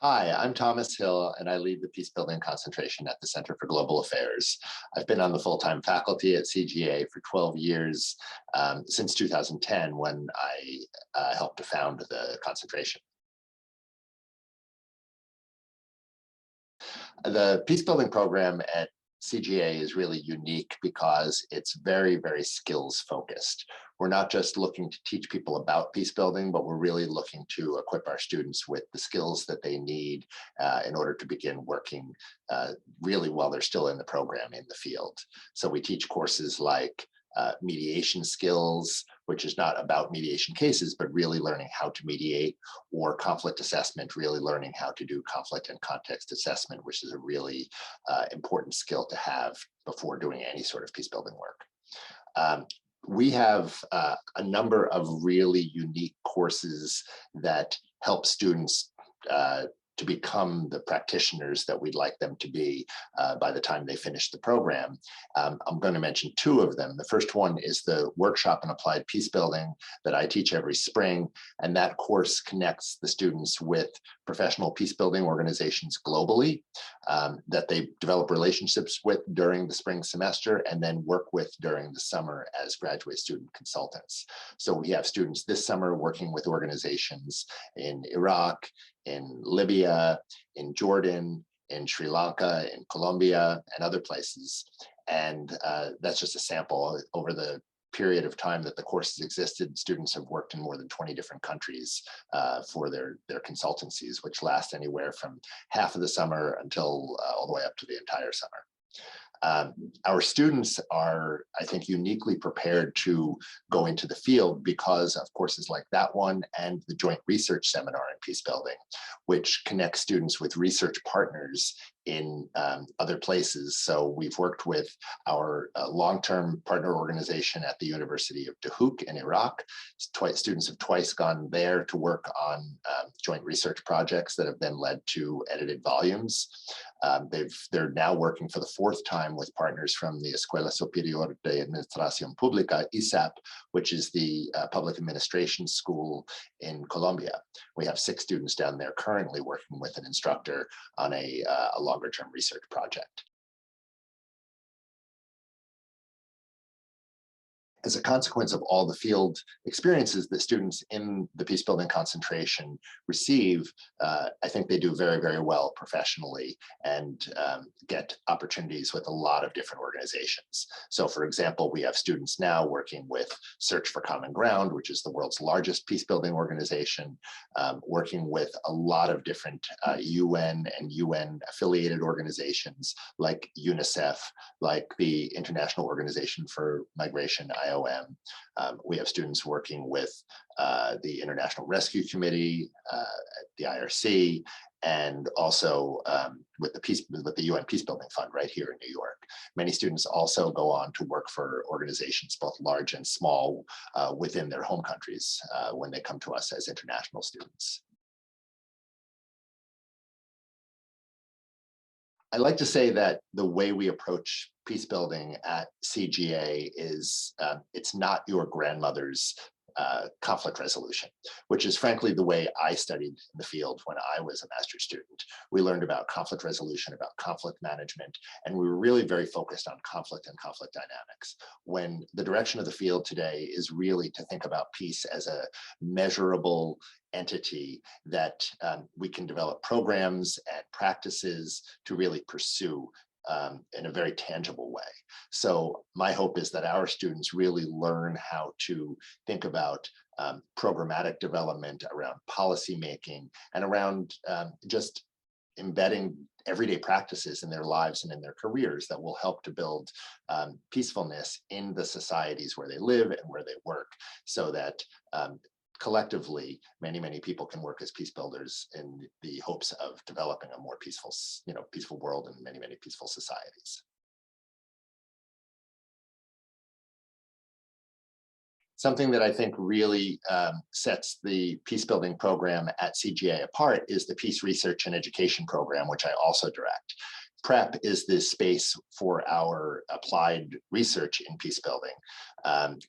Hi, I'm Thomas Hill, and I lead the Peacebuilding Concentration at the Center for Global Affairs. I've been on the full-time faculty at CGA for 12 years, since 2010, when I helped to found the concentration. The Peacebuilding program at CGA is really unique because it's very, very skills focused. We're not just looking to teach people about peace building, but we're really looking to equip our students with the skills that they need in order to begin working really while they're still in the program in the field. So we teach courses like mediation skills, which is not about mediation cases, but really learning how to mediate, or conflict assessment, really learning how to do conflict and context assessment, which is a really important skill to have before doing any sort of peace building work. We have a number of really unique courses that help students to become the practitioners that we'd like them to be by the time they finish the program. I'm going to mention two of them. The first one is the workshop in applied peace building that I teach every spring, and that course connects the students with professional peace building organizations globally that they develop relationships with during the spring semester and then work with during the summer as graduate student consultants. So we have students this summer working with organizations in Iraq, in Libya, in Jordan, in Sri Lanka, in Colombia, and other places. And that's just a sample. Over the period of time that the course has existed, students have worked in more than 20 different countries for their consultancies, which last anywhere from half of the summer until all the way up to the entire summer. Our students are, I think, uniquely prepared to go into the field because of courses like that one and the Joint Research Seminar in Peace Building, which connects students with research partners in other places. So we've worked with our long-term partner organization at the University of Duhok in Iraq. Students have twice gone there to work on joint research projects that have then led to edited volumes. They're now working for the fourth time with partners from the Escuela Superior de Administración Pública, ESAP, which is the public administration school in Colombia. We have 6 students down there currently working with an instructor on a longer-term research project. As a consequence of all the field experiences that students in the peacebuilding concentration receive, I think they do very, very well professionally and get opportunities with a lot of different organizations. So for example, we have students now working with Search for Common Ground, which is the world's largest peacebuilding organization, working with a lot of different UN and UN affiliated organizations like UNICEF, like the International Organization for Migration, IOM. We have students working with the International Rescue Committee, the IRC, and also with the UN Peacebuilding Fund right here in New York. Many students also go on to work for organizations, both large and small, within their home countries when they come to us as international students. I like to say that the way we approach peace building at CGA is it's not your grandmother's conflict resolution, which is frankly the way I studied in the field when I was a master's student. We learned about conflict resolution, about conflict management, and we were really very focused on conflict and conflict dynamics. When the direction of the field today is really to think about peace as a measurable entity that we can develop programs and practices to really pursue in a very tangible way. So my hope is that our students really learn how to think about programmatic development around policy making and around just embedding everyday practices in their lives and in their careers that will help to build peacefulness in the societies where they live and where they work, so that collectively, many, many people can work as peace builders in the hopes of developing a more peaceful, peaceful world and many, many peaceful societies. Something that I think really sets the peace building program at CGA apart is the Peace Research and Education program, which I also direct. PrEP is the space for our applied research in peace building.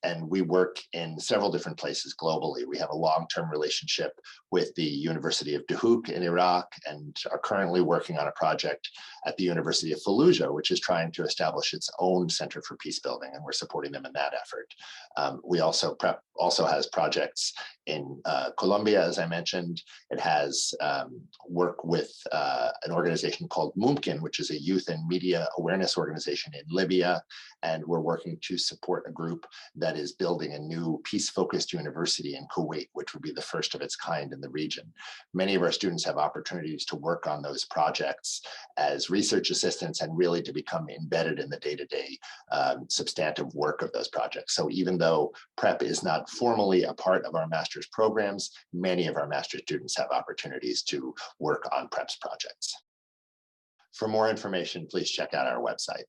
And we work in several different places globally. We have a long-term relationship with the University of Duhok in Iraq and are currently working on a project at the University of Fallujah, which is trying to establish its own Center for Peace Building, and we're supporting them in that effort. PrEP also has projects in Colombia, as I mentioned. It has work with an organization called Mumkin, which is a youth and media awareness organization in Libya. And we're working to support a group that is building a new peace-focused university in Kuwait, which would be the first of its kind in the region. Many of our students have opportunities to work on those projects as research assistants and really to become embedded in the day-to-day substantive work of those projects. So even though PrEP is not formally a part of our master's programs, many of our master's students have opportunities to work on PrEP's projects. For more information, please check out our website.